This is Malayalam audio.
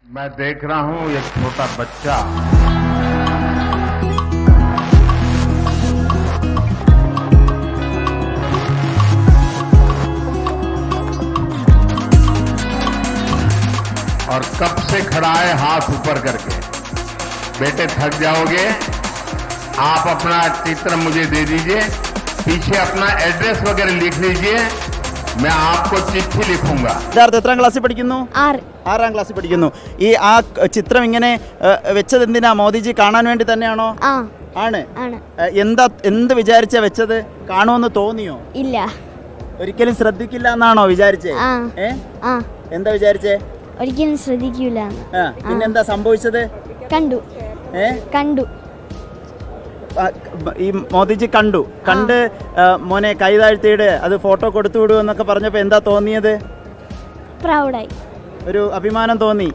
मैं देख रहा हूं एक छोटा बच्चा और कब से खड़ा है हाथ ऊपर करके। बेटे थक जाओगे, आप अपना चित्र मुझे दे दीजिए, पीछे अपना एड्रेस वगैरह लिख लीजिए, मैं आपको चिट्ठी लिखूंगा। സിദ്ധാർത്ഥ് എത്രാം ക്ലാസ്സിൽ പഠിക്കുന്നു? 6ാം ക്ലാസ്സിൽ പഠിക്കുന്നു. ഈ ആ ചിത്രം ഇങ്ങനെ വെച്ചത് എന്തിനാ? മോദിജി കാണാൻ വേണ്ടി തന്നെയാണോ? ആണ്. എന്ത് വിചാരിച്ചാ വെച്ചത്? കാണുമെന്ന് തോന്നിയോ? ഇല്ല. ഒരിക്കലും ശ്രദ്ധിക്കില്ല എന്നാണോ വിചാരിച്ചേ? എന്താ വിചാരിച്ചേ? ഒരിക്കലും ശ്രദ്ധിക്കൂല. പിന്നെന്താ സംഭവിച്ചത്? കണ്ടു. ഈ മോദിജി കണ്ട് മോനെ കൈ താഴ്ത്തിയിട്, അത് ഫോട്ടോ കൊടുത്തു വിടൂ എന്നൊക്കെ പറഞ്ഞപ്പോ എന്താ തോന്നിയത്? പ്രൗഡായി, ഒരു അഭിമാനം തോന്നി.